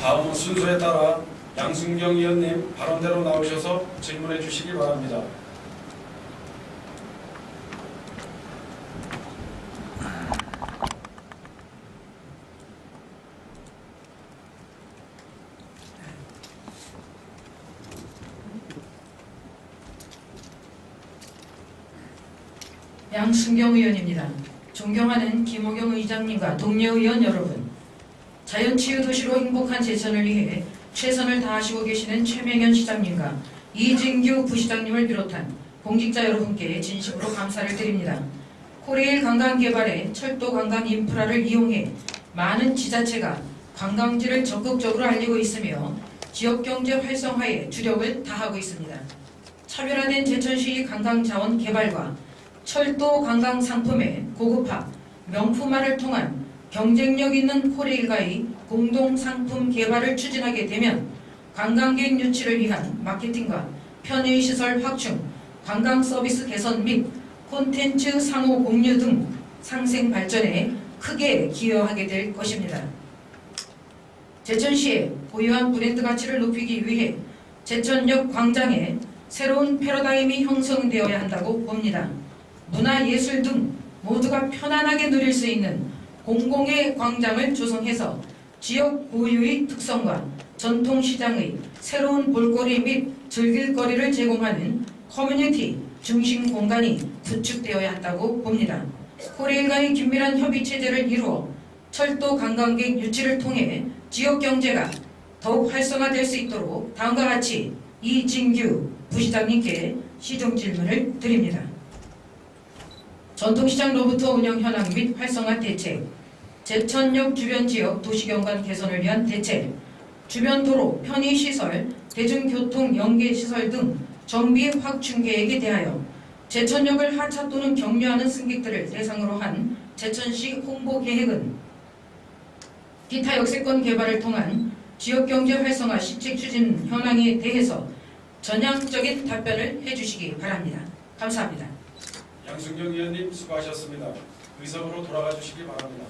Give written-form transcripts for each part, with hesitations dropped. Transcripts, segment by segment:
다음 순서에 따라 양순경 의원님 발언대로 나오셔서 질문해 주시기 바랍니다. 양순경 의원입니다. 존경하는 김호경 의장님과 동료 의원 여러분, 자연치유도시로 행복한 제천을 위해 최선을 다하시고 계시는 최명현 시장님과 이진규 부시장님을 비롯한 공직자 여러분께 진심으로 감사를 드립니다. 코레일 관광 개발에 철도 관광 인프라를 이용해 많은 지자체가 관광지를 적극적으로 알리고 있으며 지역경제 활성화에 주력을 다하고 있습니다. 차별화된 제천시 관광자원 개발과 철도 관광 상품의 고급화, 명품화를 통한 경쟁력 있는 코레일과의 공동 상품 개발을 추진하게 되면 관광객 유치를 위한 마케팅과 편의시설 확충, 관광 서비스 개선 및 콘텐츠 상호 공유 등 상생 발전에 크게 기여하게 될 것입니다. 제천시의 고유한 브랜드 가치를 높이기 위해 제천역 광장에 새로운 패러다임이 형성되어야 한다고 봅니다. 문화, 예술 등 모두가 편안하게 누릴 수 있는 공공의 광장을 조성해서 지역 고유의 특성과 전통시장의 새로운 볼거리 및 즐길거리를 제공하는 커뮤니티 중심 공간이 구축되어야 한다고 봅니다. 코레일과의 긴밀한 협의체제를 이루어 철도 관광객 유치를 통해 지역경제가 더욱 활성화될 수 있도록 다음과 같이 이진규 부시장님께 시정 질문을 드립니다. 전통시장로부터 운영 현황 및 활성화 대책, 제천역 주변 지역 도시경관 개선을 위한 대책, 주변 도로, 편의시설, 대중교통 연계시설 등 정비 확충 계획에 대하여 제천역을 하차 또는 경유하는 승객들을 대상으로 한 제천시 홍보 계획은 기타 역세권 개발을 통한 지역경제 활성화 시책 추진 현황에 대해서 전향적인 답변을 해주시기 바랍니다. 감사합니다. 양순경 의원님 수고하셨습니다. 의석으로 돌아가 주시기 바랍니다.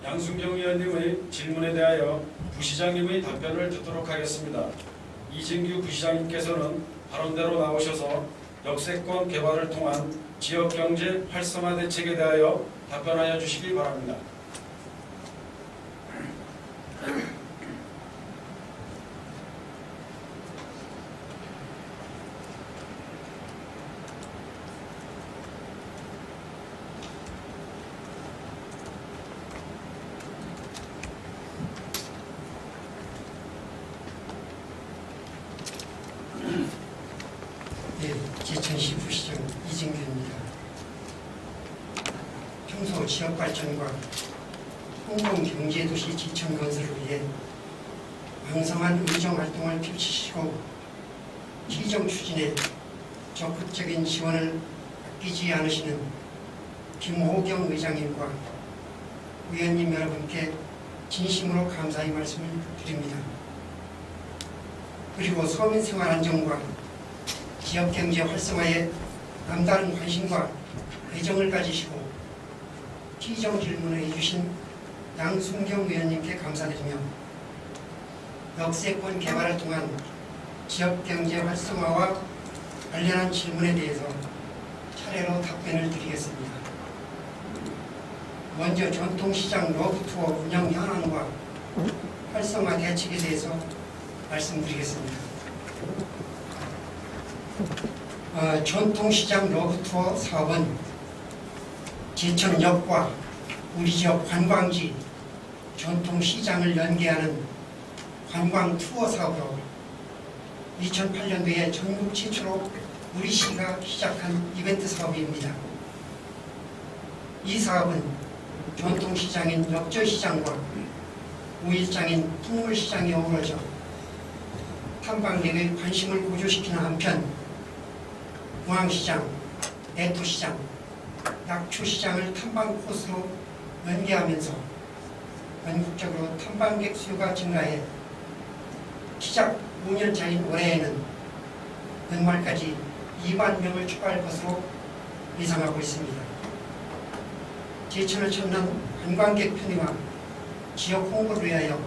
양순경 의원님의 질문에 대하여 부시장님의 답변을 듣도록 하겠습니다. 이진규 부시장님께서는 발언대로 나오셔서 역세권 개발을 통한 지역경제 활성화 대책에 대하여 답변하여 주시기 바랍니다. 네, 제천시 부시장 이진규입니다. 평소 지역발전과 공공경제도시 지천 건설을 위해 왕성한 의정활동을 펼치시고 시정 추진에 적극적인 지원을 아끼지 않으시는 김호경 의장님과 의원님 여러분께 진심으로 감사의 말씀을 드립니다. 그리고 서민생활 안정과 지역경제 활성화에 남다른 관심과 애정을 가지시고 시정 질문을 해주신 양순경 의원님께 감사드리며 역세권 개발을 통한 지역경제 활성화와 관련한 질문에 대해서 차례로 답변을 드리겠습니다. 먼저 전통시장 로드투어 운영 현황과 활성화 대책에 대해서 말씀드리겠습니다. 전통시장 로드투어 사업은 제천역과 우리 지역 관광지 전통시장을 연계하는 관광투어 사업으로 2008년도에 전국 최초로 우리 시가 시작한 이벤트 사업입니다. 이 사업은 전통시장인 역전시장과 우일장인 풍물시장이 어우러져 탐방객의 관심을 고조시키는 한편 공항시장, 대토시장, 낙초시장을 탐방 코스로 연계하면서 전국적으로 탐방객 수요가 증가해 시작 5년 차인 올해에는 연말까지 2만 명을 추가할 것으로 예상하고 있습니다. 제천을 찾는 관광객 편의와 지역 홍보를 위하여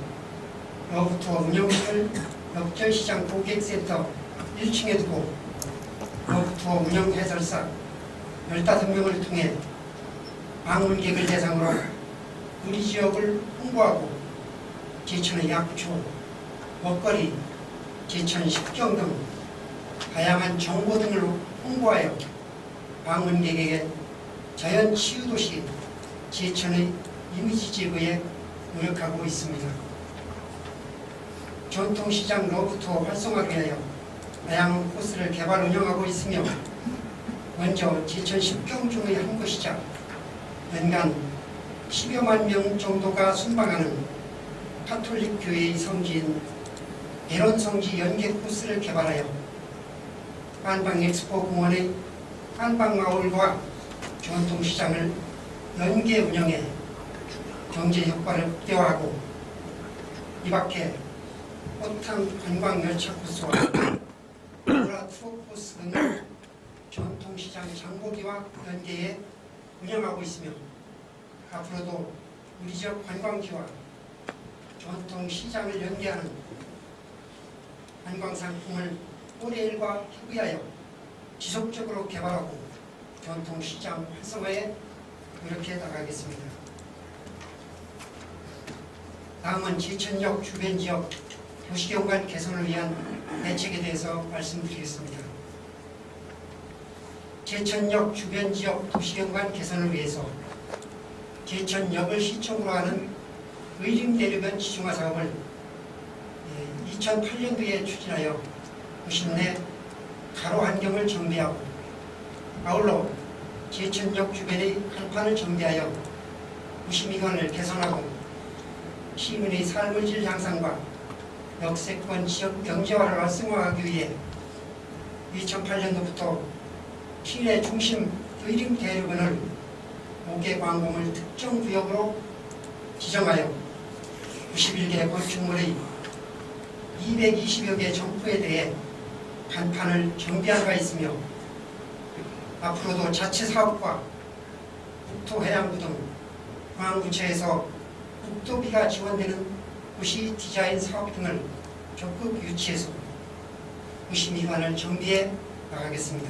러브투어 운영시설 역전시장 고객센터 1층에 두고 러브투어 운영 해설사 15명을 통해 방문객을 대상으로 우리 지역을 홍보하고 제천의 약초, 먹거리, 제천 식경 등 다양한 정보 등을 홍보하여 방문객에게 자연 치유도시 제천의 이미지 제거에 노력하고 있습니다. 전통시장 러브투어 활성화를 위하여 다양한 코스를 개발 운영하고 있으며 먼저 제천 식경중의 한 곳이자 연간 10여만 명 정도가 순방하는 가톨릭 교회의 성지인 대론성지 연계 코스를 개발하여 한방엑스포 공원의 한방마을과 전통시장을 연계 운영해 경제 효과를 극대화하고 이 밖에 호탕 관광열차 코스와 보라 투어 코스 등을 전통시장 장보기와 연계해 운영하고 있으며 앞으로도 우리 지역 관광지와 전통시장을 연계하는 관광상품을 올해 일과 협의하여 지속적으로 개발하고 전통시장 활성화에 노력해 나가겠습니다. 다음은 제천역 주변 지역 도시경관 개선을 위한 대책에 대해서 말씀드리겠습니다. 제천역 주변 지역 도시경관 개선을 위해서 제천역을 시청으로 하는 의림대로변 지중화 사업을 2008년도에 추진하여 도심 내 가로 환경을 정비하고 아울러 제천역 주변의 간판을 정비하여 도시미관을 개선하고 시민의 삶의 질 향상과 역세권 지역 경제화를 활성화하기 위해 2008년도부터 시내 중심 의림 대로변을 5개 관공을 특정 구역으로 지정하여 91개 건축물의 220여 개 점포에 대해 간판을 정비한 바 있으며 앞으로도 자체 사업과 국토해양부 등 중앙부처에서 국토비가 지원되는 도시 디자인 사업 등을 적극 유치해서 도시미관을 정비해 나가겠습니다.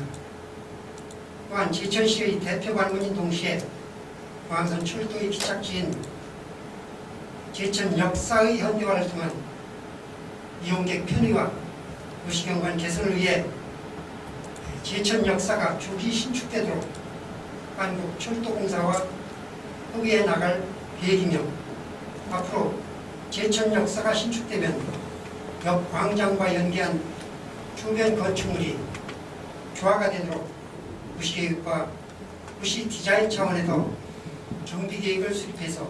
또한 제천시의 대표 관문인 동시에 광선 철도의 기착지인 제천 역사의 현대화를 통한 이용객 편의와 도시경관 개선을 위해 제천 역사가 조기 신축되도록 한국철도공사와 협의해 나갈 계획이며 앞으로 제천 역사가 신축되면 역 광장과 연계한 주변 건축물이 조화가 되도록 도시계획과 도시 디자인 차원에서 정비계획을 수립해서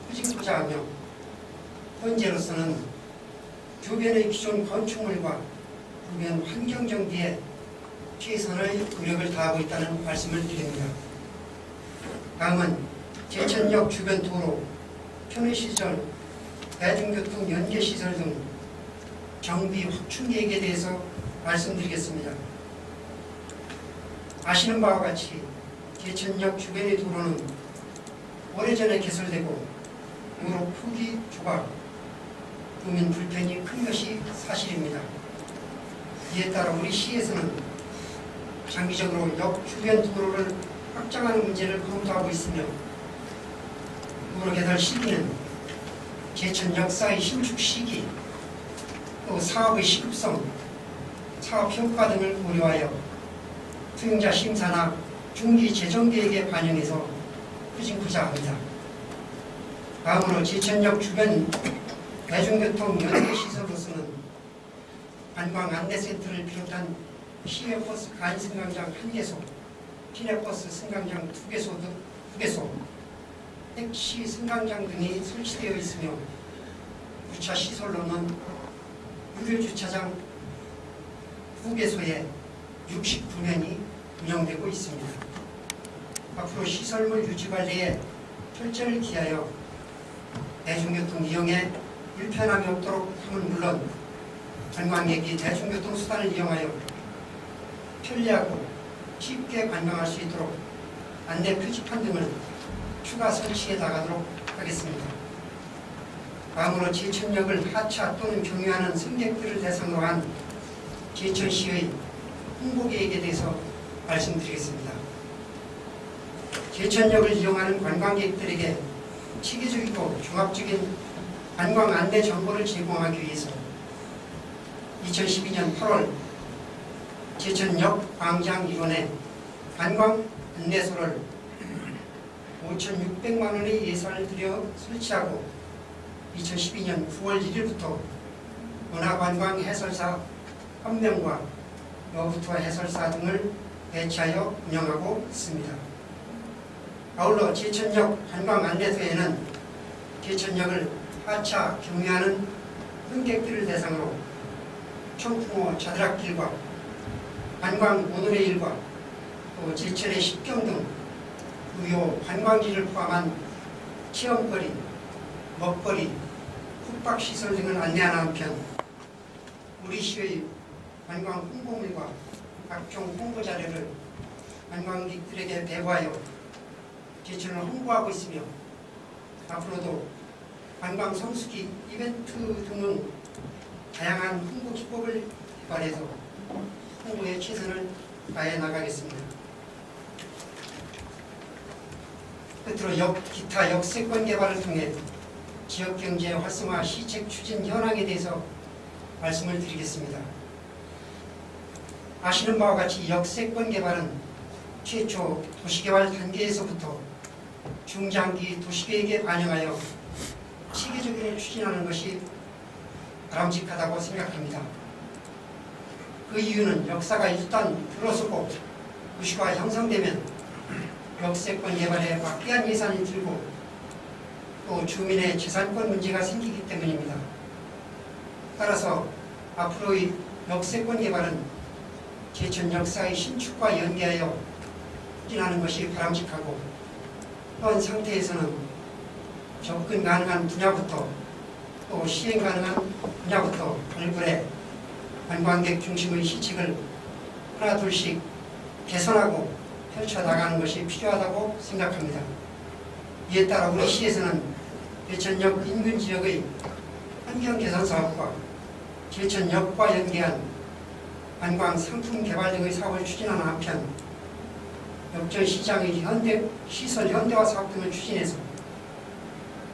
후진부자하며 현재로서는 주변의 기존 건축물과 주변 환경정비에 최선의 노력을 다하고 있다는 말씀을 드립니다. 다음은 제천역 주변 도로, 편의시설, 대중교통 연계시설 등 정비 확충 계획에 대해서 말씀드리겠습니다. 아시는 바와 같이 제천역 주변의 도로는 오래전에 개설되고 도로 폭이 좁아 도민 불편이 큰 것이 사실입니다. 이에 따라 우리 시에서는 장기적으로 역 주변 도로를 확장하는 문제를 검토하고 있으며 도로 개설 시기는 제천 역사의 신축 시기, 또 사업의 시급성, 사업 효과 등을 고려하여 투용자 심사나 중기 재정 계획에 반영해서 후진부자합니다. 다음으로 제천역 주변 대중교통 연계시설로서는 관광 안내센터를 비롯한 시외버스 간승강장 1개소, 시내버스 승강장 2개소, 택시 승강장 등이 설치되어 있으며 주차 시설로는 유료주차장 2개소에 69년이 운영되고 있습니다. 앞으로 시설물 유지 관리에 철저를 기하여 대중교통 이용에 불편함이 없도록 함은 물론 관광객이 대중교통 수단을 이용하여 편리하고 쉽게 관광할 수 있도록 안내 표지판 등을 추가 설치해 나가도록 하겠습니다. 다음으로 제천역을 하차 또는 경유하는 승객들을 대상으로 한 제천시의 홍보계획에 대해서 말씀드리겠습니다. 제천역을 이용하는 관광객들에게 체계적이고 종합적인 관광 안내 정보를 제공하기 위해서 2012년 8월 제천역 광장 일원에 관광 안내소를 5,600만 원의 예산을 들여 설치하고 2012년 9월 1일부터 문화관광 해설사 1명과 러브투어 해설사 등을 배치하여 운영하고 있습니다. 아울러 제천역 관광 안내소에는 제천역을 하차 경유하는 승객들을 대상으로 청풍호 자드락길과 관광 모노레일과 또 제천의 십경 등 주요 관광지를 포함한 체험거리, 먹거리, 숙박시설 등을 안내하는 한편 우리 시의 관광 홍보물과 각종 홍보 자료를 관광객들에게 배부하여 제천을 홍보하고 있으며 앞으로도 관광 성수기 이벤트 등은 다양한 홍보 기법을 개발해서 홍보에 최선을 다해 나가겠습니다. 끝으로 기타 역세권 개발을 통해 지역경제 활성화 시책 추진 현황에 대해서 말씀을 드리겠습니다. 아시는 바와 같이 역세권 개발은 최초 도시개발 단계에서부터 중장기 도시계획에 반영하여 체계적으로 추진하는 것이 바람직하다고 생각합니다. 그 이유는 역사가 일단 들어서고 도시가 형성되면 역세권 개발에 막대한 예산이 들고 또 주민의 재산권 문제가 생기기 때문입니다. 따라서 앞으로의 역세권 개발은 제천 역사의 신축과 연계하여 추진하는 것이 바람직하고 현 상태에서는 접근 가능한 분야부터 또 시행 가능한 분야부터 발굴해 관광객 중심의 시책을 하나 둘씩 개선하고 펼쳐나가는 것이 필요하다고 생각합니다. 이에 따라 우리 시에서는 제천역 인근 지역의 환경 개선 사업과 제천역과 연계한 관광 상품 개발 등의 사업을 추진하는 한편 역전시장의 시설 현대화 사업 등을 추진해서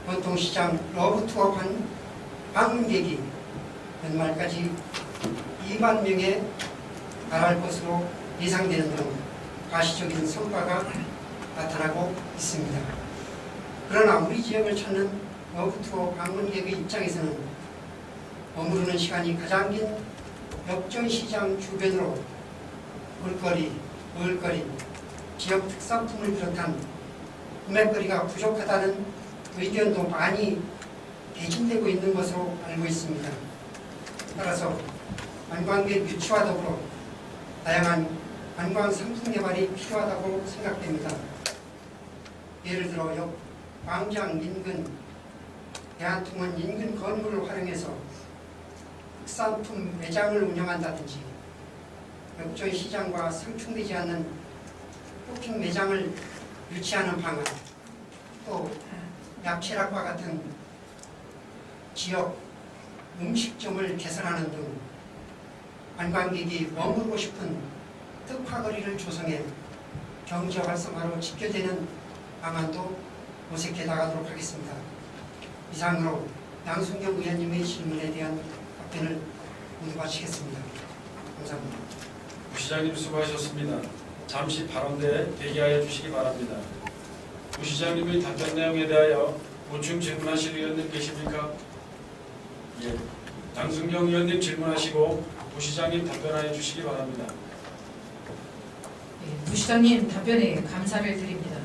전통시장 러브투어 방문객이 연말까지 2만 명에 달할 것으로 예상되는 등 가시적인 성과가 나타나고 있습니다. 그러나 우리 지역을 찾는 러브투어 방문객의 입장에서는 머무르는 시간이 가장 긴 역전시장 주변으로 볼거리, 먹을거리, 지역 특산품을 비롯한 구매거리가 부족하다는 의견도 많이 개진되고 있는 것으로 알고 있습니다. 따라서 관광객 유치와 더불어 다양한 관광 상품 개발이 필요하다고 생각됩니다. 예를 들어 광장 인근 대한통운 인근 건물을 활용해서 특산품 매장을 운영한다든지 역전시장과 상충되지 않는 쇼핑 매장을 유치하는 방안, 또 약체락과 같은 지역 음식점을 개설하는 등 관광객이 머무르고 싶은 특화거리를 조성해 경제 활성화로 직결되는 방안도 모색해 나가도록 하겠습니다. 이상으로 양순경 의원님의 질문에 대한 답변을 모두 마치겠습니다. 감사합니다. 부시장님 수고하셨습니다. 잠시 발언대에 대기하여 주시기 바랍니다. 부시장님의 답변 내용에 대하여 보충 질문하실 의원님 계십니까? 예. 장순경 의원님 질문하시고 부시장님 답변하여 주시기 바랍니다. 부시장님 답변에 감사를 드립니다.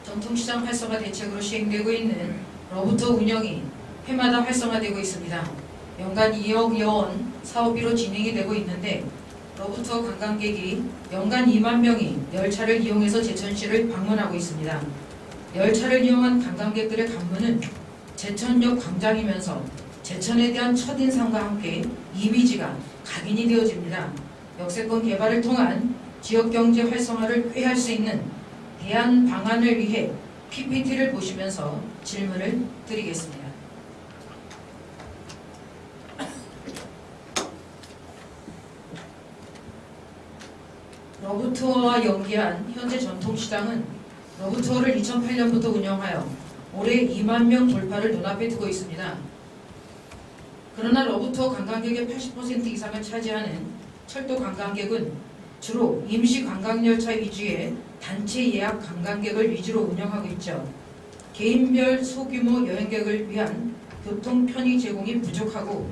전통시장 활성화 대책으로 시행되고 있는 러브투어 운영이 해마다 활성화되고 있습니다. 연간 2억 원 사업비로 진행이 되고 있는데 러브투어 관광객이 연간 2만 명이 열차를 이용해서 제천시를 방문하고 있습니다. 열차를 이용한 관광객들의 관문은 제천역 광장이면서 제천에 대한 첫인상과 함께 이미지가 각인이 되어집니다. 역세권 개발을 통한 지역경제 활성화를 꾀할 수 있는 대안 방안을 위해 PPT를 보시면서 질문을 드리겠습니다. 러브투어와 연계한 현재 전통시장은 러브투어를 2008년부터 운영하여 올해 2만 명 돌파를 눈앞에 두고 있습니다. 그러나 러브투어 관광객의 80% 이상을 차지하는 철도 관광객은 주로 임시 관광열차 위주의 단체 예약 관광객을 위주로 운영하고 있죠. 개인별 소규모 여행객을 위한 교통 편의 제공이 부족하고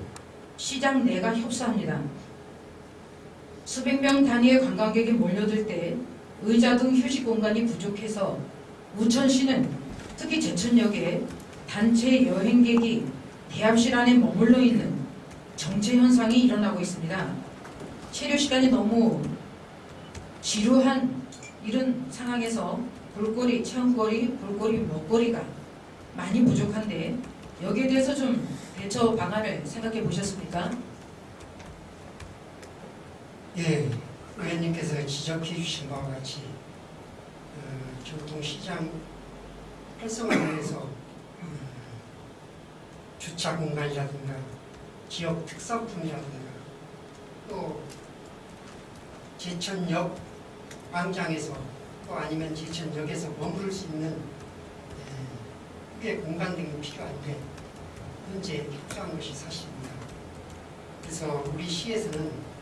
시장 내가 협소합니다. 수백 명 단위의 관광객이 몰려들 때 의자 등 휴식 공간이 부족해서 우천시는 특히 제천역에 단체 여행객이 대합실 안에 머물러 있는 정체 현상이 일어나고 있습니다. 체류 시간이 너무 지루한 이런 상황에서 볼거리, 체험거리, 볼거리, 먹거리가 많이 부족한데 여기에 대해서 좀 대처 방안을 생각해 보셨습니까? 예, 의원님께서 지적해 주신 바와 같이 교통시장 활성화를 위해서 주차 공간이라든가 지역 특산품이라든가 또 제천역 광장에서 또 아니면 제천역에서 머무를 수 있는 꽤 공간 등이 필요한데 현재 협소한 것이 사실입니다. 그래서 우리 시에서는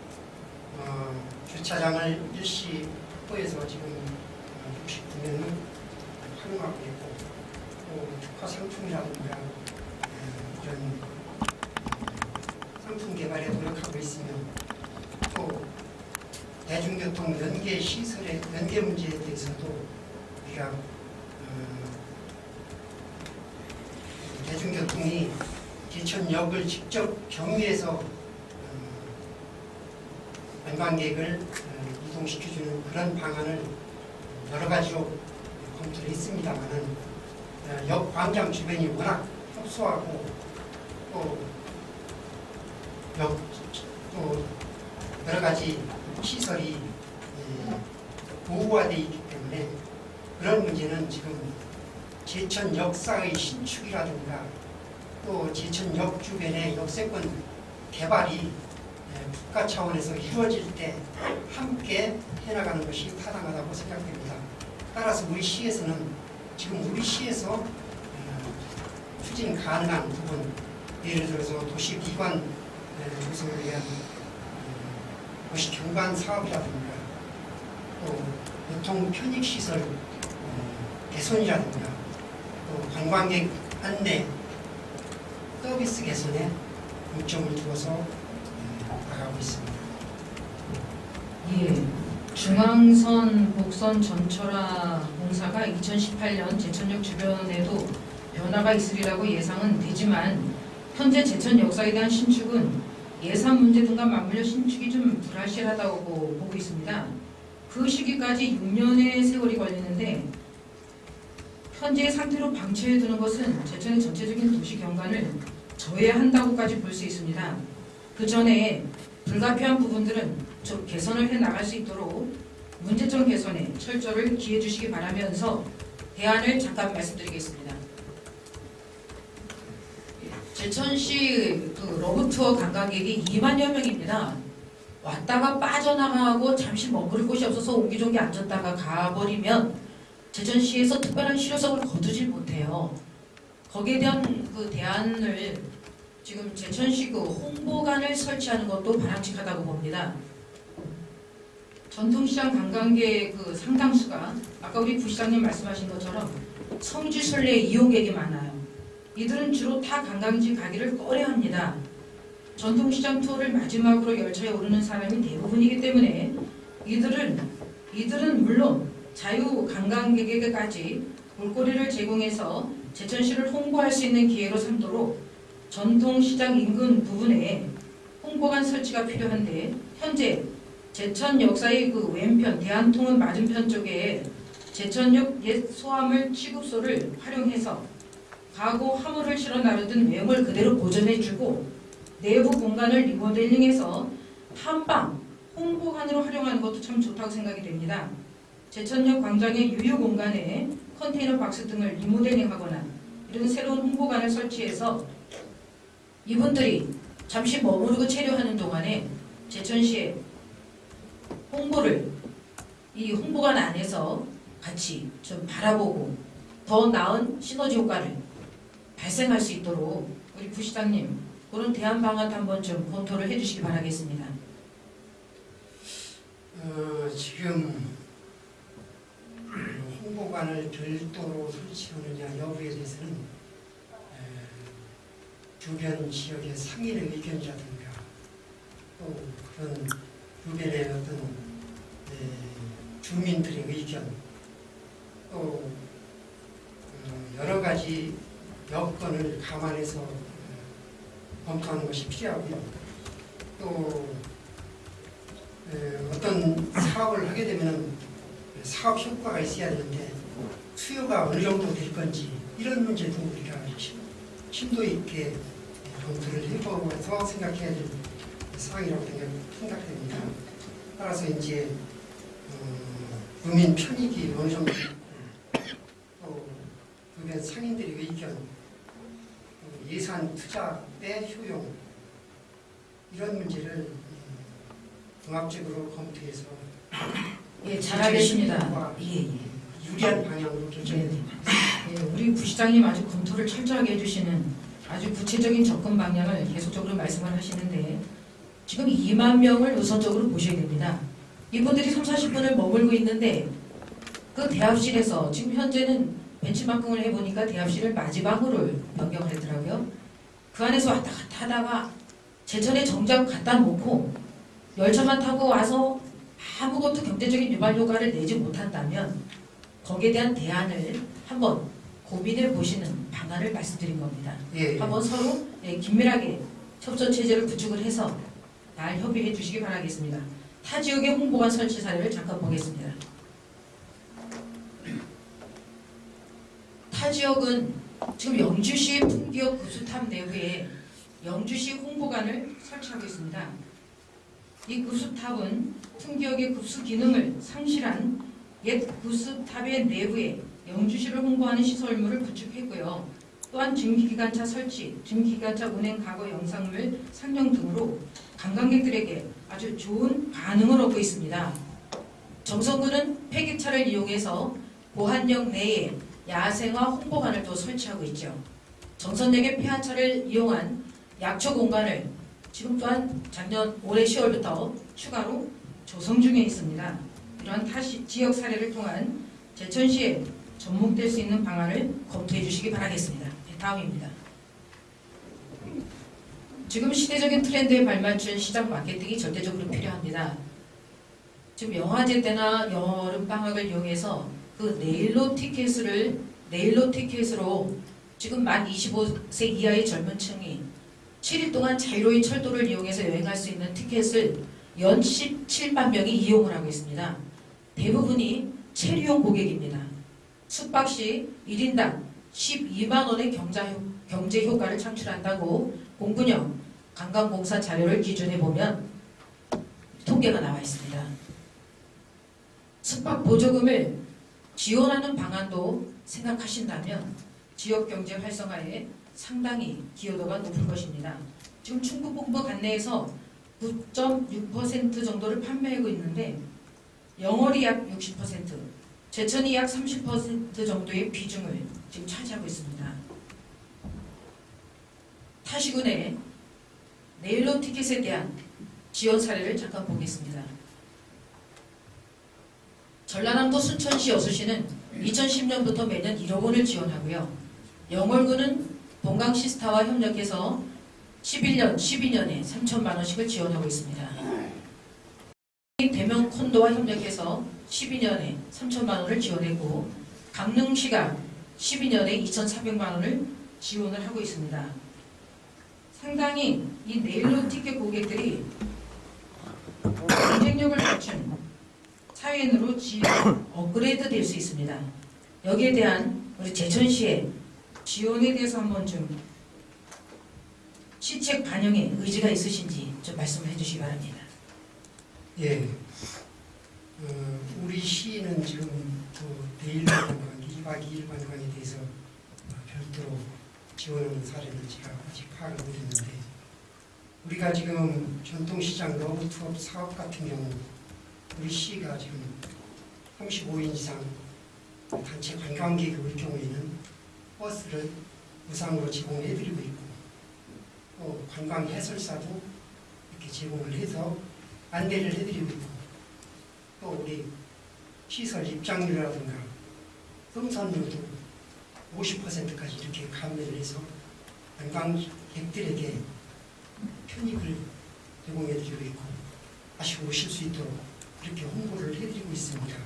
주차장을 일시 확보해서 지금 69년을 활용하고 있고 또 특화 상품이라든가 이런 상품 개발에 노력하고 있으며 또 대중교통 연계 시설의 연계 문제에 대해서도 우리가 대중교통이 제천역을 직접 경유해서 관광객을 이동시켜주는 그런 방안을 여러 가지로 검토를 했습니다만은 역 광장 주변이 워낙 협소하고 또 여러 가지 시설이 보호화되어 있기 때문에 그런 문제는 지금 제천 역사의 신축이라든가 또 제천역 주변의 역세권 개발이 국가 차원에서 이루어질 때 함께 해나가는 것이 타당하다고 생각됩니다. 따라서 우리 시에서는 지금 우리 시에서 추진 가능한 부분, 예를 들어서 도시기관 구성을 위한 도시 경관 사업이라든가 또 교통 편익시설 개선이라든가 또 관광객 안내 서비스 개선에 중점을 두어서 나가고 있습니다. 예, 중앙선 복선 전철화 공사가 2018년 제천역 주변에도 변화가 있으리라고 예상은 되지만 현재 제천 역사에 대한 신축은 예산 문제 등과 맞물려 신축이 좀 불확실하다고 보고 있습니다. 그 시기까지 6년의 세월이 걸리는데 현재의 상태로 방치해 두는 것은 제천의 전체적인 도시 경관을 저해한다고까지 볼 수 있습니다. 그 전에 불가피한 부분들은 좀 개선을 해 나갈 수 있도록 문제점 개선에 철저를 기해 주시기 바라면서 대안을 잠깐 말씀드리겠습니다. 제천시 러브투어 관광객이 2만여 명입니다. 왔다가 빠져나가고 잠시 머무를 곳이 없어서 옹기종기 앉았다가 가버리면 제천시에서 특별한 실효성을 거두질 못해요. 거기에 대한 대안을 지금 제천시 홍보관을 설치하는 것도 바람직하다고 봅니다. 전통시장 관광객 상당수가 아까 우리 부시장님 말씀하신 것처럼 성지 순례 이용객이 많아요. 이들은 주로 타 관광지 가기를 꺼려합니다. 전통시장 투어를 마지막으로 열차에 오르는 사람이 대부분이기 때문에 이들은 물론 자유 관광객에게까지 볼거리를 제공해서 제천시를 홍보할 수 있는 기회로 삼도록 전통시장 인근 부분에 홍보관 설치가 필요한데 현재 제천 역사의 왼편 대한통운 맞은편 쪽에 제천역 옛 소화물 취급소를 활용해서 가구 화물을 실어 나르던 외형을 그대로 보존해주고 내부 공간을 리모델링해서 탐방, 홍보관으로 활용하는 것도 참 좋다고 생각이 됩니다. 제천역 광장의 유휴 공간에 컨테이너 박스 등을 리모델링하거나 이런 새로운 홍보관을 설치해서 이분들이 잠시 머무르고 체류하는 동안에 제천시의 홍보를 이 홍보관 안에서 같이 좀 바라보고 더 나은 시너지 효과를 발생할 수 있도록 우리 부시장님 그런 대안 방안 한번 좀 검토를 해주시기 바라겠습니다. 지금 홍보관을 별도로 설치하느냐 여부에 대해서는 주변 지역의 상인의 의견이라든가 또 그런 주변의 어떤 주민들의 의견 또 여러 가지 여건을 감안해서 검토하는 것이 필요하고요. 또 어떤 사업을 하게 되면 사업 효과가 있어야 되는데 수요가 어느 정도 될 건지 이런 문제도 우리가 심도 있게 검토를 해보면서 생각해야 될 사항이라고 생각됩니다. 따라서 이제 국민 편익이 어느 정도 또 주변 상인들의 의견 예산 투자의 효용 이런 문제를 종합적으로 검토해서 예, 잘하겠습니다. 예, 예. 유리한 방향으로 결정됩니다. 예, 우리 부시장님 아주 검토를 철저하게 해주시는 아주 구체적인 접근 방향을 계속적으로 말씀을 하시는데 지금 2만 명을 우선적으로 보셔야 됩니다. 이분들이 3, 40분을 머물고 있는데 그 대합실에서 지금 현재는 벤치마킹을 해보니까 대합실을 마지막으로 변경을 했더라고요. 그 안에서 왔다 갔다 하다가 제천에 정작 갖다 놓고 열차만 타고 와서 아무것도 경제적인 유발 효과를 내지 못한다면 거기에 대한 대안을 한번 고민해 보시는 방안을 말씀드린 겁니다. 예. 한번 서로 긴밀하게 협조 체제를 구축을 해서 잘 협의해 주시기 바라겠습니다. 타 지역의 홍보관 설치 사례를 잠깐 보겠습니다. 타 지역은 지금 영주시 풍기역 급수탑 내부에 영주시 홍보관을 설치하고 있습니다. 이 급수탑은 풍기역의 급수 기능을 상실한 옛 급수탑의 내부에 영주시를 홍보하는 시설물을 구축했고요. 또한 증기기관차 설치, 증기기관차 운행 과거 영상물 상영 등으로 관광객들에게 아주 좋은 반응을 얻고 있습니다. 정선구는 폐기차를 이용해서 보한역 내에 야생화 홍보관을 또 설치하고 있죠. 정선역의 폐하차를 이용한 약초 공간을 지금 또한 작년 올해 10월부터 추가로 조성 중에 있습니다. 이러한 타 지역 사례를 통한 제천시에 접목될 수 있는 방안을 검토해 주시기 바라겠습니다. 다음입니다. 지금 시대적인 트렌드에 발맞춘 시장 마케팅이 절대적으로 필요합니다. 지금 영화제 때나 여름방학을 이용해서 그 네일로 티켓으로 지금 만 25세 이하의 젊은 층이 7일 동안 자유로이 철도를 이용해서 여행할 수 있는 티켓을 연 17만 명이 이용을 하고 있습니다. 대부분이 체류용 고객입니다. 숙박 시 1인당 12만 원의 경제 효과를 창출한다고 공군형 관광공사 자료를 기준해 보면 통계가 나와 있습니다. 숙박 보조금을 지원하는 방안도 생각하신다면 지역 경제 활성화에 상당히 기여도가 높을 것입니다. 지금 충북본부 관내에서 9.6% 정도를 판매하고 있는데 영월이 약 60%, 제천이 약 30% 정도의 비중을 지금 차지하고 있습니다. 타시군의 네일로 티켓에 대한 지원 사례를 잠깐 보겠습니다. 전라남도 순천시 여수시는 2010년부터 매년 1억 원을 지원하고요. 영월구는 동강시스타와 협력해서 12년에 3천만 원씩을 지원하고 있습니다. 대명 콘도와 협력해서 12년에 3천만 원을 지원했고 강릉시가 12년에 2,400만 원을 지원을 하고 있습니다. 상당히 이 네일로 티켓 고객들이 경쟁력을 갖춘 사회인으로 업그레이드 될 수 있습니다. 여기에 대한 우리 제천시의 지원에 대해서 한번 좀 시책 반영에 의지가 있으신지 좀 말씀을 해주시기 바랍니다. 예. 우리 시는 지금 내일 관광, 1박 2일 관광에 대해서 별도로 지원하는 사례를 제가 아직 파악을 못했는데, 우리가 지금 전통시장 러브투업 사업 같은 경우 우리 시가 지금 35인 이상 단체 관광객이 올 경우에는 버스를 무상으로 제공해드리고 있고, 또 관광 해설사도 이렇게 제공을 해서 안내를 해드리고 있고, 또 우리 시설 입장료라든가 등산료도 50%까지 이렇게 감면을 해서 관광객들에게 편익을 제공해드리고 있고, 다시 오실 수 있도록 이렇게 홍보를 해드리고 있습니다.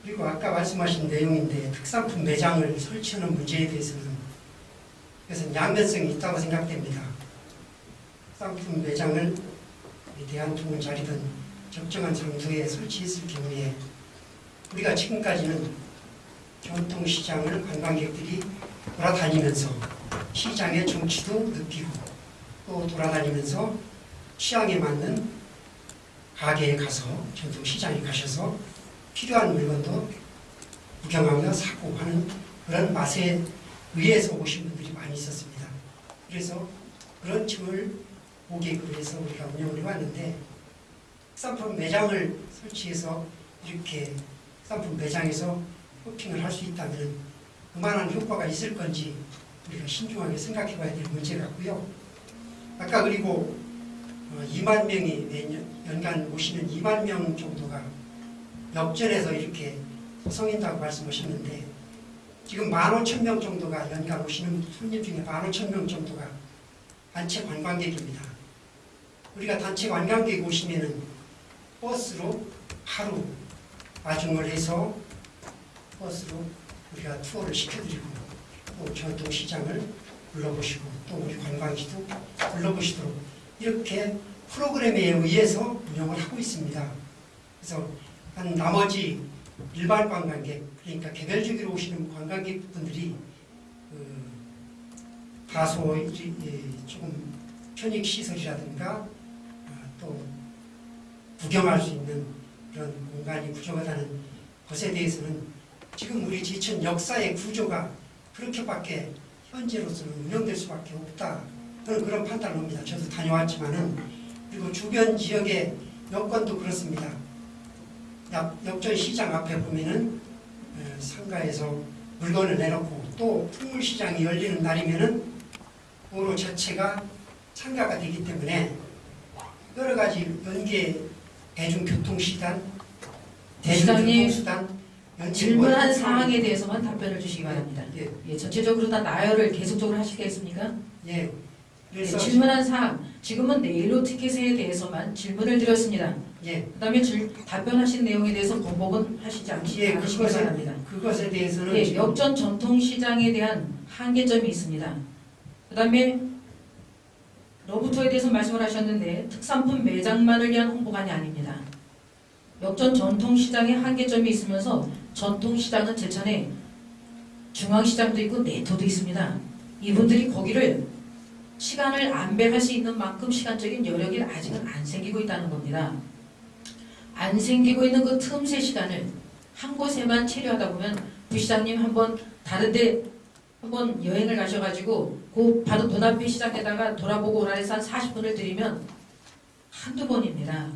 그리고 아까 말씀하신 내용인데, 특산품 매장을 설치하는 문제에 대해서는 그것은 양면성이 있다고 생각됩니다. 특산품 매장을 대한통운 자리든 적정한 장소에 설치했을 경우에 우리가 지금까지는 전통시장을 관광객들이 돌아다니면서 시장의 정취도 느끼고, 또 돌아다니면서 취향에 맞는 가게에 가서, 전통시장에 가셔서 필요한 물건도 구경하며 사고 하는 그런 맛에 의해서 오신 분들이 많이 있었습니다. 그래서 그런 층을 고객으로 해서 우리가 운영을 해왔는데, 특산품 매장을 설치해서 이렇게 특산품 매장에서 쇼핑을 할 수 있다면 그만한 효과가 있을 건지 우리가 신중하게 생각해 봐야 될 문제 같고요. 아까 그리고 2만 명이 연간 오시는 2만 명 정도가 역전해서 이렇게 구성한다고 말씀하셨는데, 지금 15,000명 정도가 연간 오시는 손님 중에 15,000명 정도가 단체 관광객입니다. 우리가 단체 관광객 오시면은 버스로 하루 마중을 해서 버스로 우리가 투어를 시켜드리고, 또 전통시장을 불러보시고, 또 우리 관광지도 불러보시도록 이렇게 프로그램에 의해서 운영을 하고 있습니다. 그래서 한 나머지 일반 관광객, 그러니까 개별적으로 오시는 관광객분들이 다소 조금 편익시설이라든가 또 구경할 수 있는 그런 공간이 부족하다는 것에 대해서는 지금 우리 지천 역사의 구조가 그렇게밖에 현재로서는 운영될 수밖에 없다, 저는 그런 판단을 합니다. 저도 다녀왔지만은. 그리고 주변 지역의 여건도 그렇습니다. 역전 시장 앞에 보면은 상가에서 물건을 내놓고, 또 풍물시장이 열리는 날이면은 도로 자체가 상가가 되기 때문에 여러 가지 연계 대중교통수단, 대중교통수단 질문한 사항에 대해서만 답변을 주시기 바랍니다. 예. 예, 전체적으로 다 나열을 계속적으로 하시겠습니까? 예. 그래서 질문한 사항, 지금은 네일로 티켓에 대해서만 질문을 드렸습니다. 예. 그다음에 답변하신 내용에 대해서 번복은 하시지 않으시기 바랍니다. 그것에 대해서는 예, 역전 전통시장에 대한 한계점이 있습니다. 그다음에 러브투어에 대해서 말씀을 하셨는데, 특산품 매장만을 위한 홍보관이 아닙니다. 역전 전통시장에 한계점이 있으면서 전통시장은 제천에 중앙시장도 있고 내토도 있습니다. 이분들이 거기를 시간을 안배할 수 있는 만큼 시간적인 여력이 아직은 안 생기고 있다는 겁니다. 안 생기고 있는 그 틈새 시간을 한 곳에만 체류하다 보면, 부시장님 한번 다른데 한번 여행을 가셔가지고 그 바로 눈앞에 시장에다가 돌아보고 오라 해서 한 40분을 들이면 한두 번입니다.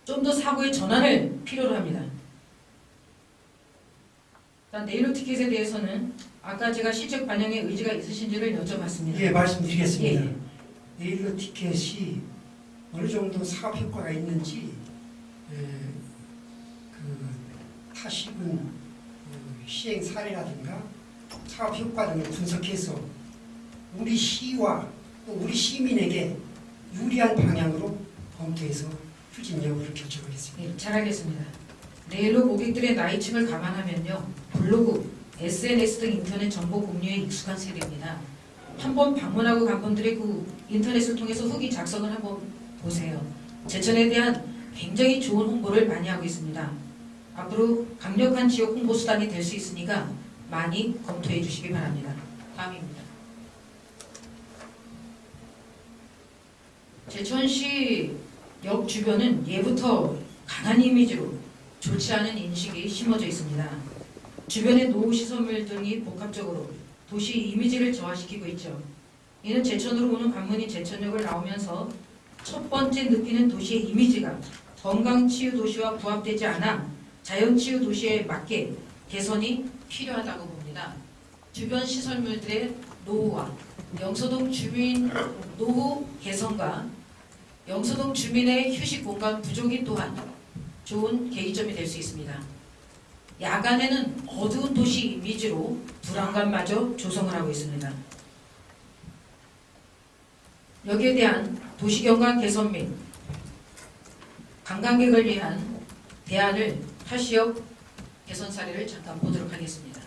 좀 더 사고의 전환을 필요로 합니다. 네일로 티켓에 대해서는 아까 제가 시책 반영의 의지가 있으신지를 여쭤봤습니다. 예, 말씀드리겠습니다. 예. 네일로 티켓이 어느 정도 사업 효과가 있는지 타시군 시행 사례라든가 사업 효과 등을 분석해서 우리 시와 또 우리 시민에게 유리한 방향으로 검토해서 추진 여부를 결정하겠습니다. 네, 잘 알겠습니다. 네일로 고객들의 나이층을 감안하면요, 블로그, SNS 등 인터넷 정보 공유에 익숙한 세대입니다. 한번 방문하고 간 분들의 그 인터넷을 통해서 후기 작성을 한번 보세요. 제천에 대한 굉장히 좋은 홍보를 많이 하고 있습니다. 앞으로 강력한 지역 홍보 수단이 될 수 있으니까 많이 검토해 주시기 바랍니다. 다음입니다. 제천시 역 주변은 예부터 강한 이미지로 좋지 않은 인식이 심어져 있습니다. 주변의 노후 시설물 등이 복합적으로 도시 이미지를 저하시키고 있죠. 이는 제천으로 오는 관문인 제천역을 나오면서 첫 번째 느끼는 도시의 이미지가 건강치유 도시와 부합되지 않아 자연치유 도시에 맞게 개선이 필요하다고 봅니다. 주변 시설물들의 노후와 영서동 주민 노후 개선과 영서동 주민의 휴식 공간 부족이 또한 좋은 계기점이 될 수 있습니다. 야간에는 어두운 도시 이미지로 불안감마저 조성을 하고 있습니다. 여기에 대한 도시경관 개선 및 관광객을 위한 대안을 타시역 개선 사례를 잠깐 보도록 하겠습니다.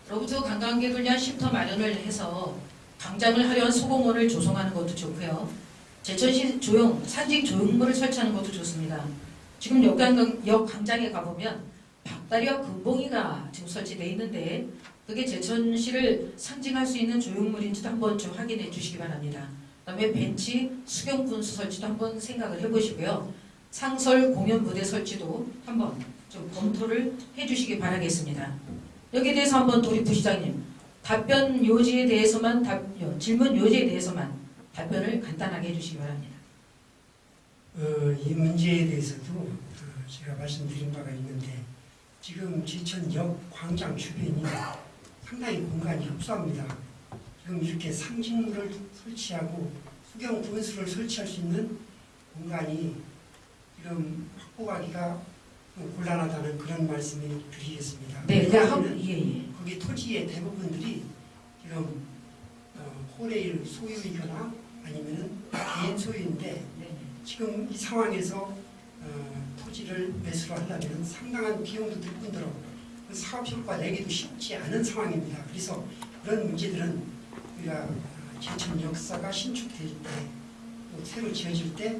로부터 관광객을 위한 쉼터 마련을 해서 광장을 화려한 소공원을 조성하는 것도 좋고요. 제천시 산직 조형물을 설치하는 것도 좋습니다. 지금 역 광장에 가보면 박다리와 금봉이가 지금 설치되어 있는데 그게 제천시를 상징할 수 있는 조형물인지도 한번 좀 확인해 주시기 바랍니다. 그다음에 벤치, 수경분수 설치도 한번 생각을 해보시고요. 상설 공연 무대 설치도 한번 좀 검토를 해주시기 바라겠습니다. 여기에 대해서 한번 도리 부시장님 답변 요지에 대해서만 질문 요지에 대해서만 답변을 간단하게 해주시기 바랍니다. 이 문제에 대해서도 제가 말씀드린 바가 있는데 지금 제천역 광장 주변이 상당히 공간이 협소합니다. 지금 이렇게 상징물을 설치하고 수경 분수를 설치할 수 있는 공간이 지금 확보하기가 곤란하다는 그런 말씀을 드리겠습니다. 네, 왜냐하면 거기 토지의 대부분들이 지금 호레일 소유이거나 아니면은 개인 소유인데 지금 이 상황에서 토지를 매수를 하려면 상당한 비용도 들 뿐더러 사업 효과 내기도 쉽지 않은 상황입니다. 그래서 그런 문제들은 우리가 제천 역사가 신축될 때, 또 새로 지어질 때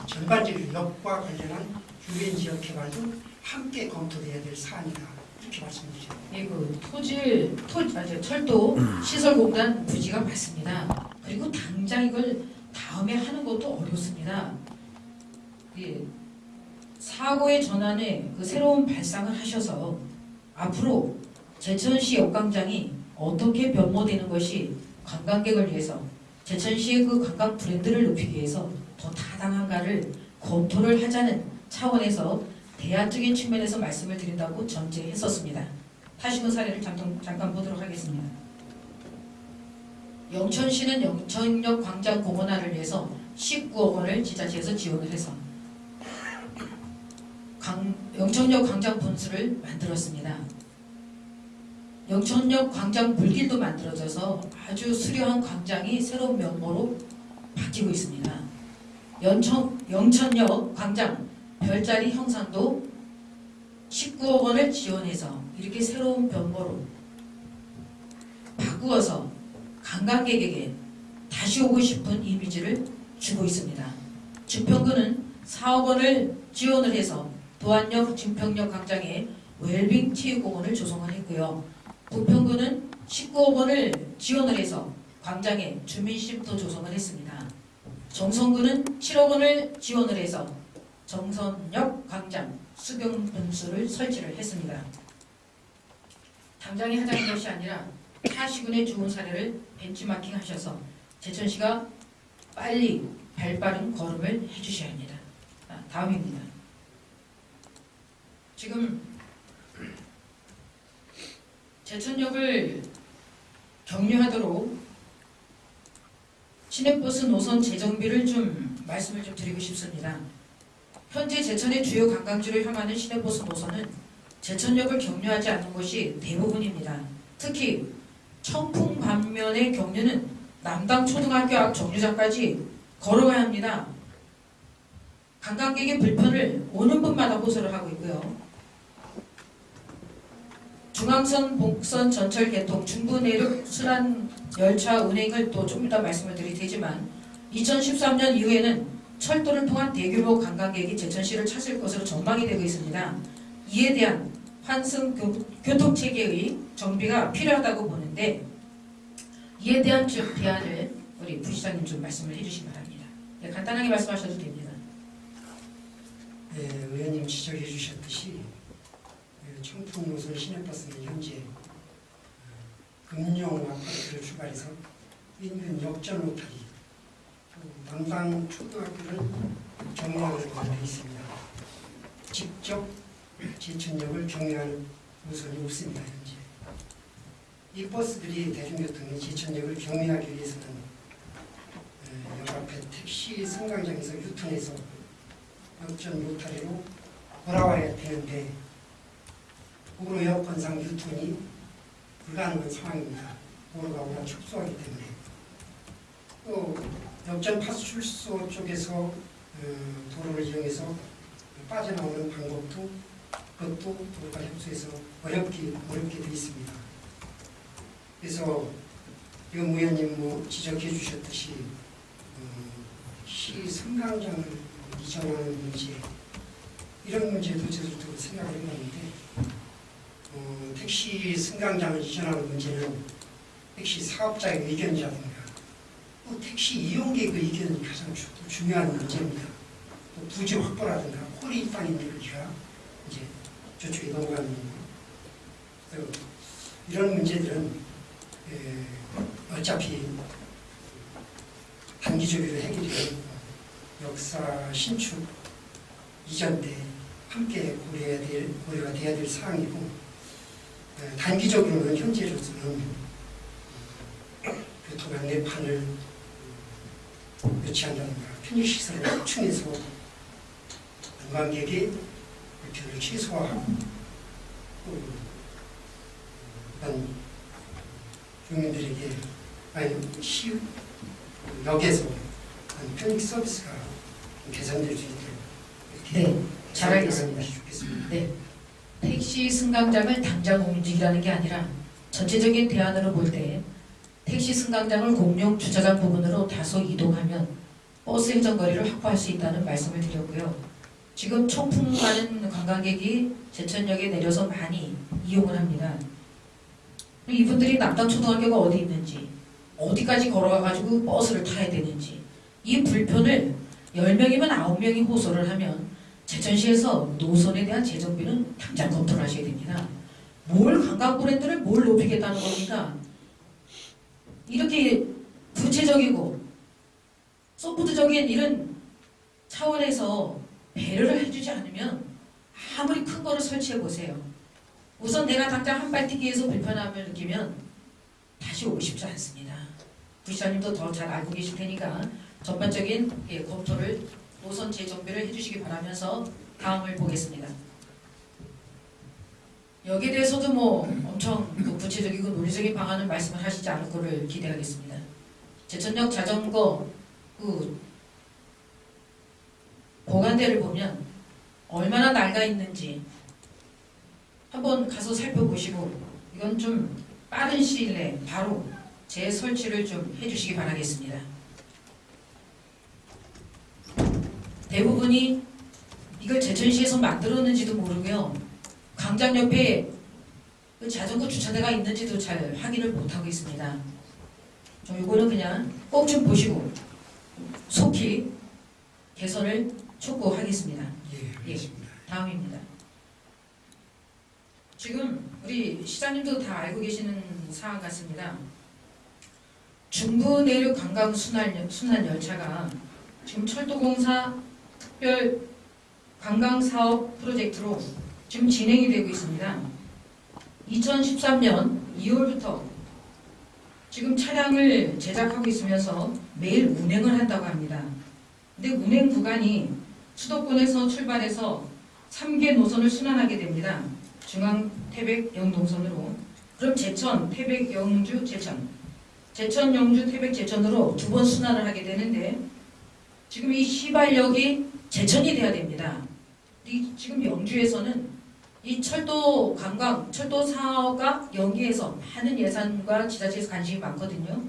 전반적으로 역과 관련한 주변 지역 개발도 함께 검토돼야 될 사안이다. 이렇게 말씀드리죠. 철도 시설공단 부지가 많습니다. 그리고 당장 이걸 다음에 하는 것도 어렵습니다. 사고의 전환에 새로운 발상을 하셔서 앞으로 제천시 역광장이 어떻게 변모되는 것이 관광객을 위해서 제천시의 관광 브랜드를 높이기 위해서 더 타당한가를 검토를 하자는 차원에서 대안적인 측면에서 말씀을 드린다고 전제했었습니다. 타시군 사례를 잠깐 보도록 하겠습니다. 영천시는 영천역 광장 공원화를 위해서 19억 원을 지자체에서 지원을 해서 영천역 광장 분수를 만들었습니다. 영천역 광장 물길도 만들어져서 아주 수려한 광장이 새로운 면모로 바뀌고 있습니다. 영천역 광장 별자리 형상도 19억 원을 지원해서 이렇게 새로운 면모로 바꾸어서 관광객에게 다시 오고 싶은 이미지를 주고 있습니다. 주평구는 4억 원을 지원을 해서 도안역, 증평역 광장에 웰빙 체육공원을 조성을 했고요. 부평구는 19억 원을 지원을 해서 광장에 주민쉼터 조성을 했습니다. 정선구는 7억 원을 지원을 해서 정선역 광장 수경분수를 설치를 했습니다. 당장에 하자는 것이 아니라 타시군의 좋은 사례를 벤치마킹 하셔서 제천시가 빨리 발빠른 걸음을 해주셔야 합니다. 다음입니다. 지금 제천역을 경유하도록 시내버스 노선 재정비를 말씀을 드리고 싶습니다. 현재 제천의 주요 관광지를 향하는 시내버스 노선은 제천역을 경유하지 않는 것이 대부분입니다. 특히 청풍 반면의 경유는 남당초등학교 앞 정류장까지 걸어가야 합니다. 관광객의 불편을 오는 분마다 호소를 하고 있고요. 중앙선, 복선, 전철 개통, 중부 내륙 순환 열차 운행을 또 좀 이따 말씀을 드릴 테지만 2013년 이후에는 철도를 통한 대규모 관광객이 제천시를 찾을 것으로 전망이 되고 있습니다. 이에 대한 환승 교통체계의 정비가 필요하다고 보는데 이에 대한 대안을 우리 부시장님 좀 말씀을 해주시기 바랍니다. 네, 간단하게 말씀하셔도 됩니다. 네, 의원님 지적해 주셨듯이 청풍 노선 시내버스는 현재 금룡 아파트를 출발해서 인근 역전 로타리 남당 초등학교를 경유하는 걸로 되어 있습니다. 직접 제천역을 경유하는 노선이 없습니다. 현재 이 버스들이 대중교통의 제천역을 경유하기 위해서는 역 앞에 택시 승강장에서 유턴해서 역전 로타리로 돌아와야 되는데 도로 여건상 유턴이 불가능한 상황입니다. 도로가 워낙 축소하기 때문에 또 역전 파출소 쪽에서 도로를 이용해서 빠져나오는 방법도 그것도 도로가 협소해서 어렵게 되어 있습니다. 그래서 임 의원님 지적해 주셨듯이 시 승강장을 이전하는 문제 이런 문제도 저도 생각을 해봤는데 택시 승강장을 이전하는 문제는 택시 사업자의 의견이라든가 또 택시 이용객의 의견이 가장 중요한 문제입니다. 또 부지 확보라든가 홀이 땅인 얘기가 이제 저쪽에 넘어가는 거고 이런 문제들은 어차피 단기적으로 해결되는 역사 신축 이전 때 함께 고려가 돼야 될 사항이고 단기적으로는 현재로서는 교통 안내판을 배치한다든가 편의시설을 확충해서 관광객의 불편을 최소화하고 또 이런 주민들에게 역에서 편익 서비스가 개선될 수 있도록 네, 잘 알겠습니다. 좋겠습니다. 네, 택시 승강장을 당장 움직이라는 게 아니라 전체적인 대안으로 볼 때 택시 승강장을 공용 주차장 부분으로 다소 이동하면 버스 행정거리를 확보할 수 있다는 말씀을 드렸고요. 지금 청풍 가는 관광객이 제천역에 내려서 많이 이용을 합니다. 이분들이 남당초등학교가 어디 있는지 어디까지 걸어가가지고 버스를 타야 되는지 이 불편을 10명이면 9명이 호소를 하면 제천시에서 노선에 대한 재정비는 당장 검토를 하셔야 됩니다. 뭘 관광 브랜드를 뭘 높이겠다는 겁니까? 이렇게 구체적이고 소프트적인 이런 차원에서 배려를 해주지 않으면 아무리 큰 거를 설치해 보세요. 우선 내가 당장 한 발 뛰기에서 불편함을 느끼면 다시 오고 싶지 않습니다. 부시장님도 더 잘 알고 계실 테니까 전반적인 검토를 노선 재정비를 해주시기 바라면서 다음을 보겠습니다. 여기에 대해서도 엄청 구체적이고 논리적인 방안을 말씀을 하시지 않을 거를 기대하겠습니다. 제천역 자전거 보관대를 보면 얼마나 낡아 있는지 한번 가서 살펴보시고 이건 좀 빠른 시일 내에 바로 재설치를 좀 해주시기 바라겠습니다. 대부분이 이걸 제천시에서 만들었는지도 모르고요. 광장 옆에 그 자전거 주차대가 있는지도 잘 확인을 못하고 있습니다. 이거는 그냥 꼭 좀 보시고 속히 개선을 촉구하겠습니다. 예, 알겠습니다. 다음입니다. 지금 우리 시장님도 다 알고 계시는 사항 같습니다. 중부 내륙 관광 순환 열차가 지금 철도공사 특별 관광 사업 프로젝트로 지금 진행이 되고 있습니다. 2013년 2월부터 지금 차량을 제작하고 있으면서 매일 운행을 한다고 합니다. 근데 운행 구간이 수도권에서 출발해서 3개 노선을 순환하게 됩니다. 중앙, 태백, 영동선으로. 그럼 제천, 태백, 영주, 제천. 제천, 영주, 태백, 제천으로 2번 순환을 하게 되는데 지금 이 시발역이 제천이 돼야 됩니다. 지금 영주에서는 이 철도 관광, 철도 사업과 연계해서 많은 예산과 지자체에서 관심이 많거든요.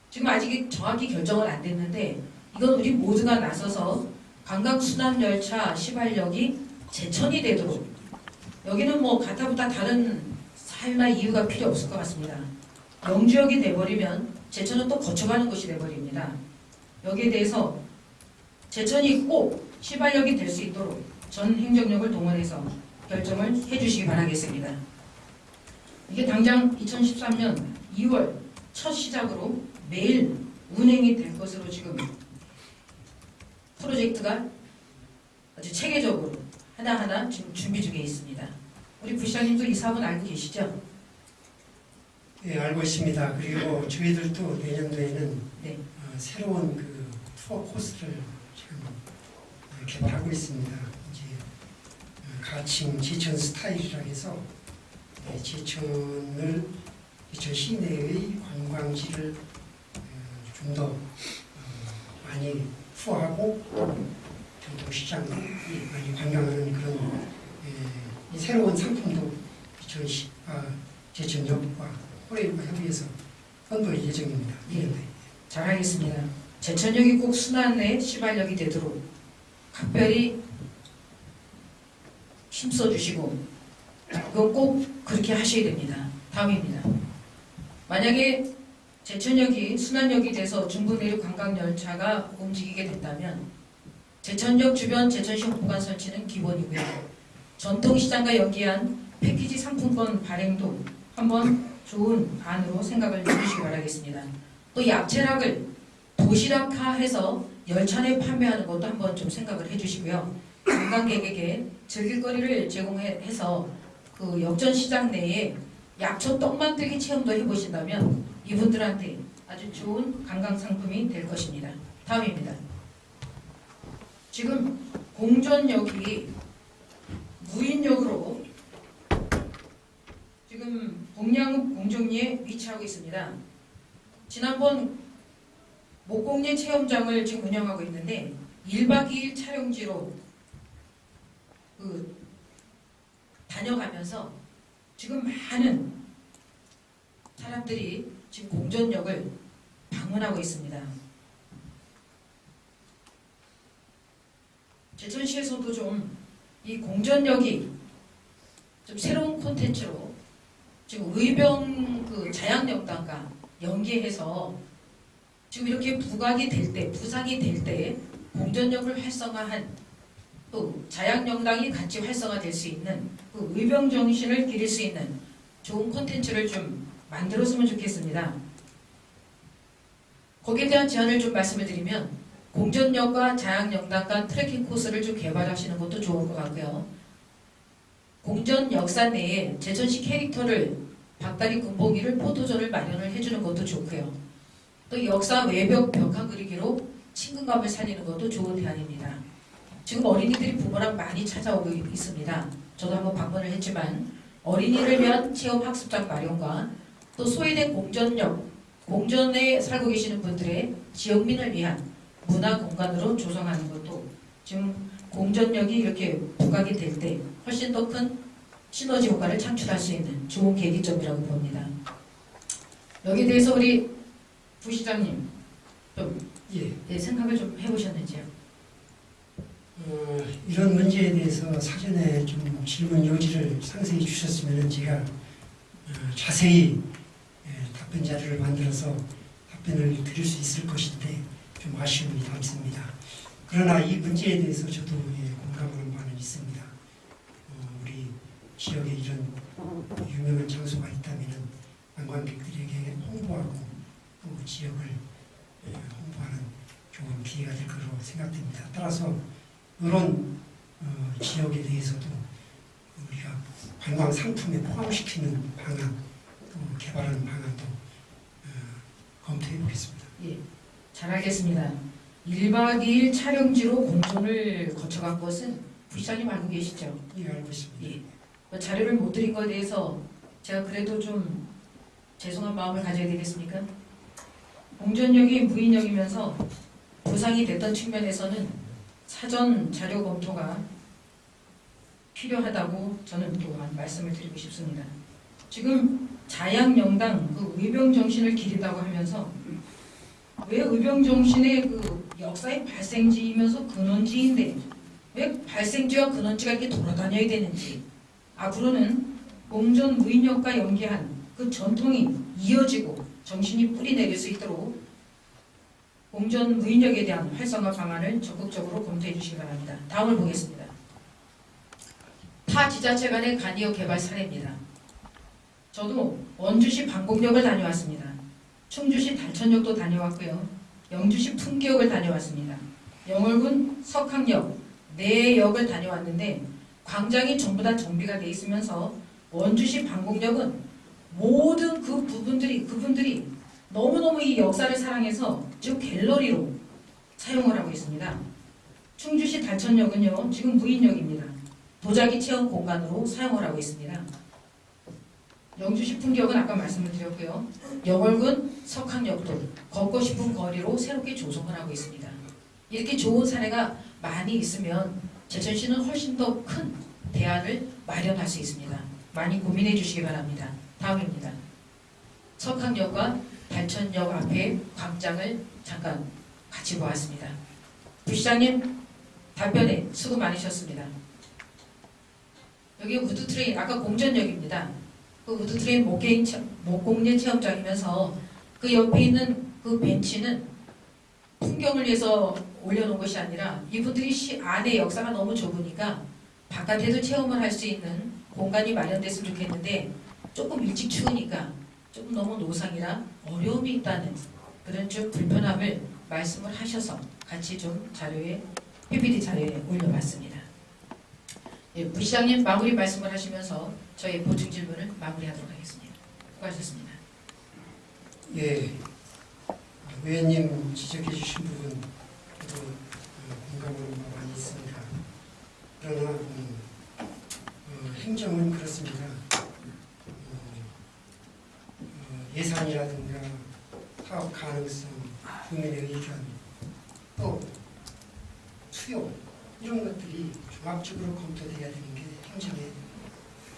지금 아직 정확히 결정은 안 됐는데 이건 우리 모두가 나서서 관광순환열차 시발역이 제천이 되도록 여기는 뭐 가타부타 다른 사유나 이유가 필요 없을 것 같습니다. 영주역이 돼버리면 제천은 또 거쳐가는 곳이 돼버립니다. 여기에 대해서 제천이 꼭 시발역이 될 수 있도록 전 행정력을 동원해서 결정을 해주시기 바라겠습니다. 이게 당장 2013년 2월 첫 시작으로 매일 운행이 될 것으로 지금 프로젝트가 아주 체계적으로 하나하나 지금 준비 중에 있습니다. 우리 부시장님도 이 사업은 알고 계시죠? 네, 알고 있습니다. 그리고 저희들도 내년도에는 네. 새로운 그 투어 코스를 지금 개발하고 있습니다. 이제 가칭 제천 스타일이라고 해서 제천을 제천 시내의 관광지를 좀 더 많이 투어하고 전통시장이 많이 관광하는 그런 새로운 상품도 제천역과 호레일과 협의해서 선보일 예정입니다. 예. 잘하겠습니다. 제천역이 꼭 순환의 시발역이 되도록 각별히 힘써주시고 그건 꼭 그렇게 하셔야 됩니다. 다음입니다. 만약에 제천역이 순환역이 돼서 중부내륙 관광열차가 움직이게 된다면 제천역 주변 제천시 홍보관 설치는 기본이고요. 전통시장과 연계한 패키지 상품권 발행도 한번 좋은 안으로 생각을 해주시기 바라겠습니다. 또 야채락을 도시락화해서 열차 내 판매하는 것도 한번 좀 생각을 해주시고요. 관광객에게 즐길거리를 제공해서 그 역전시장 내에 약초 떡 만들기 체험도 해보신다면 이분들한테 아주 좋은 관광 상품이 될 것입니다. 다음입니다. 지금 공전역이 무인역으로 지금 동양읍 공정리에 위치하고 있습니다. 지난번 목공예 체험장을 지금 운영하고 있는데 1박 2일 촬영지로 다녀가면서 지금 많은 사람들이 지금 공전역을 방문하고 있습니다. 제천시에서도 좀 이 공전역이 좀 새로운 콘텐츠로 지금 의병 그 자양영단과 연계해서 지금 이렇게 부각이 될 때, 부상이 될 때 공전역을 활성화한 또 자양영당이 같이 활성화될 수 있는 그 의병 정신을 기릴 수 있는 좋은 콘텐츠를 좀 만들었으면 좋겠습니다. 거기에 대한 제안을 좀 말씀을 드리면 공전역과 자양영단간 트레킹 코스를 좀 개발하시는 것도 좋을 것 같고요. 공전 역사 내에 제천시 캐릭터를 박다리 군복이를 포토존을 마련을 해주는 것도 좋고요. 또 역사 외벽 벽화 그리기로 친근감을 살리는 것도 좋은 대안입니다. 지금 어린이들이 부모랑 많이 찾아오고 있습니다. 저도 한번 방문을 했지만 어린이를 위한 체험학습장 마련과 또 소외된 공전역, 공전에 살고 계시는 분들의 지역민을 위한 문화 공간으로 조성하는 것도 지금 공전역이 이렇게 부각이 될 때 훨씬 더 큰 시너지 효과를 창출할 수 있는 좋은 계기점이라고 봅니다. 여기에 대해서 우리 부시장님 좀 생각을 좀 해보셨는지요? 이런 문제에 대해서 사전에 좀 질문 요지를 상세히 주셨으면 제가 자세히 답변 자료를 만들어서 답변을 드릴 수 있을 것인데 좀 아쉬움이 남습니다. 그러나 이 문제에 대해서 저도 공감하는 바는 있습니다. 우리 지역에 이런 유명한 장소가 있다면 관광객들에게 홍보하고 또 지역을 홍보하는 좋은 기회가 될 거라고 생각됩니다. 따라서 이런 지역에 대해서도 우리가 관광 상품에 포함시키는 방안, 또 개발하는 방안도 검토해 보겠습니다. 예, 잘 알겠습니다. 1박 2일 촬영지로 공전을 거쳐간 것은 부시장님 알고 계시죠? 예, 알고 있습니다. 예. 자료를 못 드린 것에 대해서 제가 그래도 좀 죄송한 마음을 가져야 되겠습니까? 공전역이 무인역이면서 부상이 됐던 측면에서는 사전 자료 검토가 필요하다고 저는 또한 말씀을 드리고 싶습니다. 지금 자양영당 그 의병 정신을 기린다고 하면서 왜 의병 정신의 그 역사의 발생지이면서 근원지인데 왜 발생지와 근원지가 이렇게 돌아다녀야 되는지 앞으로는 공전 무인역과 연계한 그 전통이 이어지고 정신이 뿌리 내릴 수 있도록 공전 무인역에 대한 활성화 방안을 적극적으로 검토해 주시기 바랍니다. 다음을 보겠습니다. 타 지자체 간의 간이역 개발 사례입니다. 저도 원주시 방곡역을 다녀왔습니다. 충주시 달천역도 다녀왔고요. 영주시 풍기역을 다녀왔습니다. 영월군 석항역, 4역을 다녀왔는데 광장이 전부 다 정비가 돼 있으면서 원주시 방곡역은 모든 그분들이 너무너무 이 역사를 사랑해서 지금 갤러리로 사용을 하고 있습니다. 충주시 달천역은요, 지금 무인역입니다. 도자기 체험 공간으로 사용을 하고 있습니다. 영주시 풍기역은 아까 말씀을 드렸고요. 영월군 석항역도 걷고 싶은 거리로 새롭게 조성을 하고 있습니다. 이렇게 좋은 사례가 많이 있으면 제천시는 훨씬 더 큰 대안을 마련할 수 있습니다. 많이 고민해 주시기 바랍니다. 다음입니다. 석항역과 달천역 앞에 광장을 잠깐 같이 보았습니다. 부시장님 답변에 수고 많으셨습니다. 여기 우드트레인, 아까 공전역입니다. 그 우드트레인 목공예 체험장이면서 그 옆에 있는 그 벤치는 풍경을 위해서 올려놓은 것이 아니라 이분들이 시 안의 역사가 너무 좁으니까 바깥에도 체험을 할 수 있는 공간이 마련됐으면 좋겠는데 조금 일찍 추우니까 조금 너무 노상이라 어려움이 있다는 그런 좀 불편함을 말씀을 하셔서 같이 좀 자료에 PPT 자료에 올려봤습니다. 예, 부시장님 마무리 말씀을 하시면서 저희 보충 질문을 마무리하도록 하겠습니다. 수고하셨습니다. 예, 의원님 지적해 주신 부분 공감하는 바 많이 있습니다. 그러나 행정은 그렇습니다. 예산이라든가 사업 가능성, 국민의 의견, 또 수요 이런 것들이 종합적으로 검토되어야 되는 게 행정의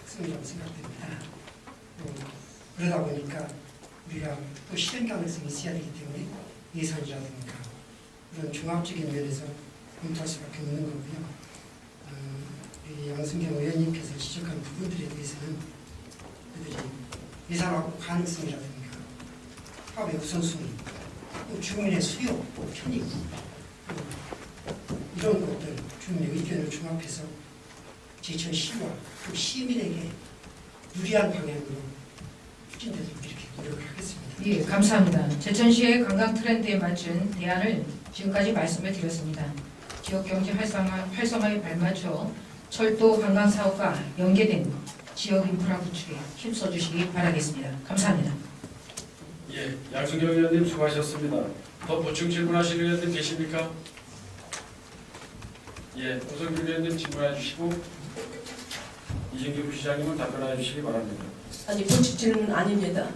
특성이라고 생각됩니다. 그러다 보니까 우리가 또 실행 가능성이 있어야 되기 때문에 예산이라든가 그런 종합적인 면에서 검토할 수밖에 없는 거고요. 우리 양승경 의원님께서 지적한 부분들에 대해서는 그들이 예산하고 가능성이라든가 사업의 우선순위, 또 주민의 수요, 편익 이런 것들 주민의 의견을 종합해서 제천시와 또 시민에게 유리한 방향으로 추진되도록 이렇게 노력을 하겠습니다. 예, 감사합니다. 제천시의 관광 트렌드에 맞춘 대안을 지금까지 말씀을 드렸습니다. 지역경제 활성화에 발맞춰 철도 관광 사업과 연계된 지역 인프라 구축에 힘써 주시기 바라겠습니다. 감사합니다. 예, 양승경 의원님 수고하셨습니다. 더 보충 질문하실 의원님 계십니까? 예, 오성균 의원님 질문해 주시고 이진규 부시장님은 답변해 주시기 바랍니다. 아니, 본칙 질문 아닙니다.